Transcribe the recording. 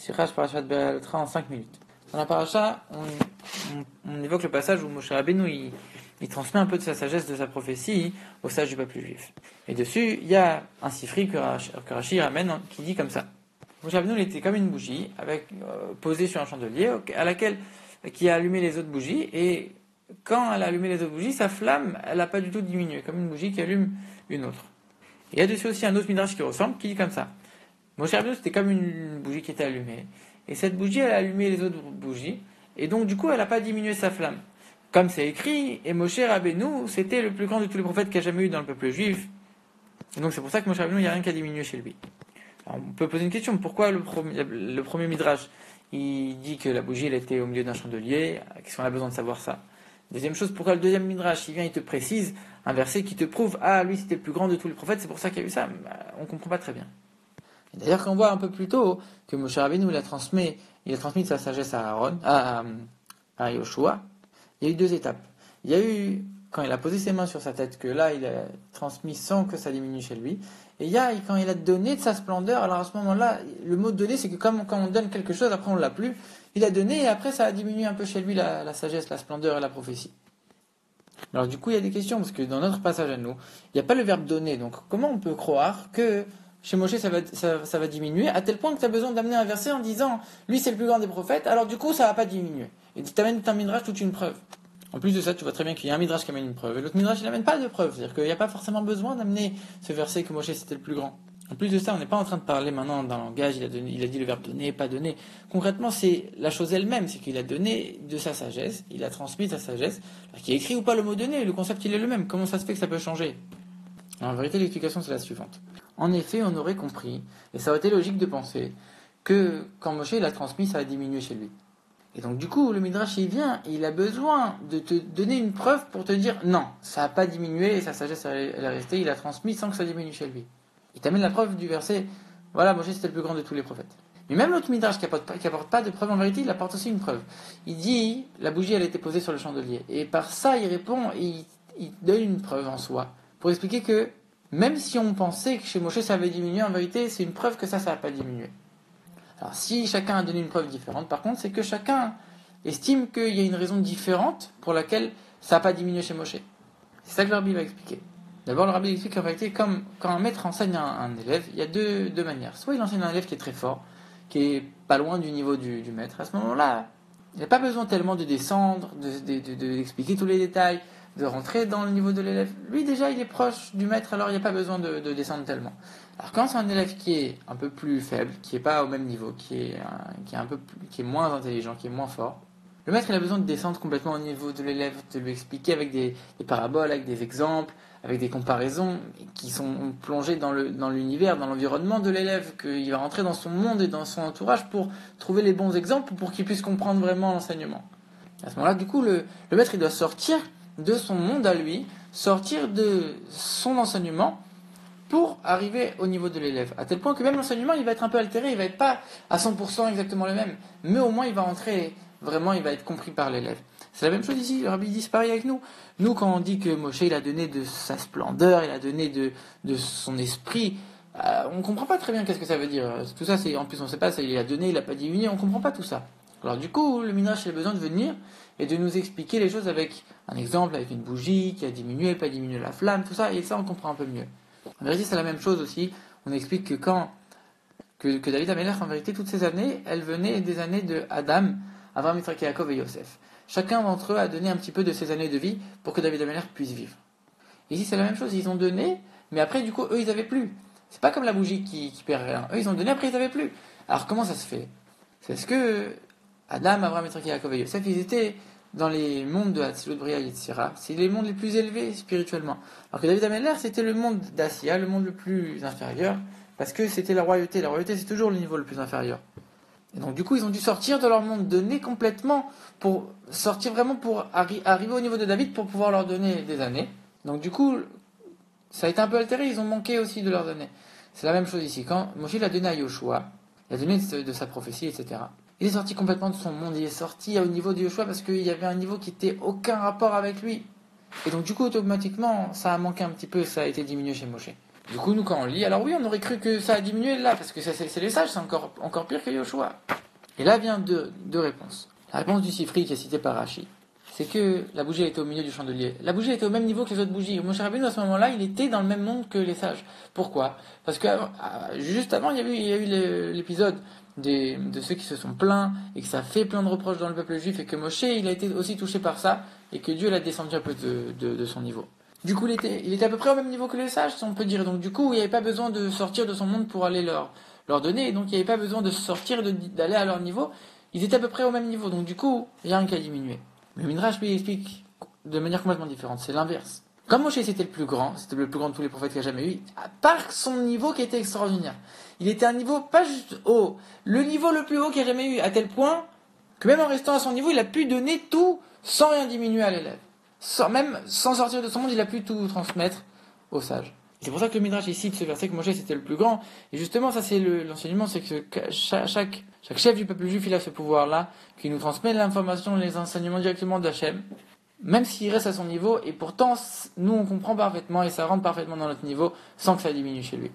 Sirach Parashat Be'alotcha en 5 minutes. Dans la paracha, on évoque le passage où Moshe Rabbeinu il transmet un peu de sa sagesse, de sa prophétie aux sages du peuple juif. Et dessus, il y a un sifri que Rashi ramène qui dit comme ça. Moshe Rabbeinu il était comme une bougie posée sur un chandelier qui a allumé les autres bougies, et quand elle a allumé les autres bougies, sa flamme, elle n'a pas du tout diminué, comme une bougie qui allume une autre. Et il y a dessus aussi un autre midrash qui ressemble, qui dit comme ça. Moshe Rabbeinu c'était comme une bougie qui était allumée, et cette bougie elle a allumé les autres bougies, et donc du coup elle n'a pas diminué sa flamme. Comme c'est écrit, et Moshe Rabbeinu c'était le plus grand de tous les prophètes qu'il y a jamais eu dans le peuple juif. Et donc c'est pour ça que Moshe Rabbeinu il n'y a rien qu'à diminuer chez lui. Alors, on peut poser une question, pourquoi le premier midrash il dit que la bougie elle était au milieu d'un chandelier? Qu'est-ce qu'on a besoin de savoir ça? Deuxième chose, pourquoi le deuxième midrash il vient, il te précise un verset qui te prouve lui c'était le plus grand de tous les prophètes, c'est pour ça qu'il y a eu ça? On comprend pas très bien. Et d'ailleurs, quand on voit un peu plus tôt que Moshe Rabbeinu il a transmis de sa sagesse à Aaron, à Yoshua, il y a eu 2 étapes. Il y a eu, quand il a posé ses mains sur sa tête, que là, il a transmis sans que ça diminue chez lui. Et il y a, quand il a donné de sa splendeur, alors à ce moment-là, le mot donner, c'est que comme quand on donne quelque chose, après on l'a plus, il a donné et après ça a diminué un peu chez lui la sagesse, la splendeur et la prophétie. Alors du coup, il y a des questions, parce que dans notre passage à nous, il n'y a pas le verbe donner. Donc comment on peut croire que chez Moshe ça va diminuer, à tel point que tu as besoin d'amener un verset en disant lui c'est le plus grand des prophètes, alors du coup ça va pas diminuer. Et tu amènes un midrash toute une preuve. En plus de ça, tu vois très bien qu'il y a un midrash qui amène une preuve, et l'autre midrash il n'amène pas de preuve. C'est-à-dire qu'il n'y a pas forcément besoin d'amener ce verset que Moshe c'était le plus grand. En plus de ça, on n'est pas en train de parler maintenant d'un langage, il a dit le verbe donner, pas donner. Concrètement, c'est la chose elle-même, c'est qu'il a donné de sa sagesse, il a transmis sa sagesse, alors qu'il a écrit ou pas le mot donner, le concept il est le même. Comment ça se fait que ça peut changer? En vérité, l'explication c'est la suivante. En effet, on aurait compris, et ça aurait été logique de penser, que quand Moshe l'a transmis, ça a diminué chez lui. Et donc du coup, le Midrash il vient, il a besoin de te donner une preuve pour te dire non, ça n'a pas diminué, et sa sagesse elle est restée, il a transmis sans que ça diminue chez lui. Il t'amène la preuve du verset, voilà, Moshe c'était le plus grand de tous les prophètes. Mais même l'autre Midrash qui apporte pas de preuve, en vérité, il apporte aussi une preuve. Il dit, la bougie elle était posée sur le chandelier, et par ça il répond, et il donne une preuve en soi, pour expliquer que même si on pensait que chez Moshe ça avait diminué, en vérité, c'est une preuve que ça n'a pas diminué. Alors si chacun a donné une preuve différente, par contre, c'est que chacun estime qu'il y a une raison différente pour laquelle ça n'a pas diminué chez Moshe. C'est ça que le rabbi va expliquer. D'abord, le rabbi explique qu'en vérité, comme quand un maître enseigne un élève, il y a deux manières. Soit il enseigne un élève qui est très fort, qui est pas loin du niveau du maître. À ce moment-là, il n'y a pas besoin tellement de descendre, d'expliquer tous les détails, de rentrer dans le niveau de l'élève. Lui, déjà, il est proche du maître, alors il n'y a pas besoin de descendre tellement. Alors quand c'est un élève qui est un peu plus faible, qui n'est pas au même niveau, qui est moins intelligent, qui est moins fort, le maître il a besoin de descendre complètement au niveau de l'élève, de lui expliquer avec des paraboles, avec des exemples, avec des comparaisons qui sont plongées dans l'univers, dans l'environnement de l'élève, qu'il va rentrer dans son monde et dans son entourage pour trouver les bons exemples pour qu'il puisse comprendre vraiment l'enseignement. À ce moment-là, du coup, le maître il doit sortir de son monde à lui, sortir de son enseignement pour arriver au niveau de l'élève. À tel point que même l'enseignement, il va être un peu altéré, il va être pas à 100% exactement le même, mais au moins il va rentrer, vraiment il va être compris par l'élève. C'est la même chose ici, le rabbi dit c'est pareil avec nous. Nous, quand on dit que Moshe il a donné de sa splendeur, il a donné de son esprit, on comprend pas très bien qu'est-ce que ça veut dire. Tout ça, c'est en plus on sait pas, ça, il a donné, il a pas diminué, on comprend pas tout ça. Alors du coup, le Midrash il a besoin de venir et de nous expliquer les choses avec un exemple, avec une bougie qui a diminué, pas diminué la flamme, tout ça, et ça on comprend un peu mieux. En vérité, c'est la même chose aussi. On explique que David Amelech, en vérité, toutes ces années, elles venaient des années de Adam, Avraham, Yitzhak, Yaakov et Yosef. Chacun d'entre eux a donné un petit peu de ses années de vie pour que David Amelech puisse vivre. Ici, c'est la même chose. Ils ont donné, mais après, du coup, eux, ils n'avaient plus. C'est pas comme la bougie qui perd rien. Eux, ils ont donné, après, ils n'avaient plus. Alors, comment ça se fait? C'est parce que Adam, Avraham, Yitzhak, Yaakov et Yosef, ils étaient dans les mondes de Hatzilut, Bria, Yetzira, c'est les mondes les plus élevés spirituellement. Alors que David Amelech, c'était le monde d'Assia, le monde le plus inférieur, parce que c'était la royauté. La royauté, c'est toujours le niveau le plus inférieur. Et donc, du coup, ils ont dû sortir de leur monde donné complètement, pour sortir vraiment pour arriver au niveau de David, pour pouvoir leur donner des années. Donc, du coup, ça a été un peu altéré, ils ont manqué aussi de leur donner. C'est la même chose ici. Quand Moshe l'a donné à Yoshua, il a donné de sa prophétie, etc. Il est sorti complètement de son monde, il est sorti au niveau de Yoshua parce qu'il y avait un niveau qui n'était aucun rapport avec lui. Et donc du coup, automatiquement, ça a manqué un petit peu, ça a été diminué chez Moshe. Du coup, nous, quand on lit, alors oui, on aurait cru que ça a diminué là, parce que c'est les sages, c'est encore pire que Yoshua. Et là vient deux réponses. La réponse du Sifri qui est citée par Rashi, c'est que la bougie était au milieu du chandelier. La bougie était au même niveau que les autres bougies. Moshe Rabbeinu, à ce moment-là, il était dans le même monde que les sages. Pourquoi? Parce que juste avant, il y a eu l'épisode de ceux qui se sont plaints et que ça fait plein de reproches dans le peuple juif et que Moshe, il a été aussi touché par ça et que Dieu l'a descendu un peu de son niveau. Du coup, il était à peu près au même niveau que les sages, si on peut dire. Donc, du coup, il n'y avait pas besoin de sortir de son monde pour aller leur donner. Et donc, il n'y avait pas besoin de sortir, d'aller à leur niveau. Ils étaient à peu près au même niveau. Donc, du coup, il n'y a rien qu'à diminuer. Mais Midrash lui explique de manière complètement différente. C'est l'inverse. Comme Moshe c'était le plus grand de tous les prophètes qu'il a jamais eu, à part son niveau qui était extraordinaire. Il était à un niveau pas juste haut, le niveau le plus haut qu'il a jamais eu, à tel point que même en restant à son niveau, il a pu donner tout sans rien diminuer à l'élève. Même sans sortir de son monde, il a pu tout transmettre aux sages. C'est pour ça que le Midrash ici cite ce verset que Moshe c'était le plus grand. Et justement, ça c'est l'enseignement, c'est que chaque chef du peuple juif, il a ce pouvoir-là, qui nous transmet l'information, les enseignements directement d'Hachem, même s'il reste à son niveau, et pourtant, nous on comprend parfaitement, et ça rentre parfaitement dans notre niveau, sans que ça diminue chez lui.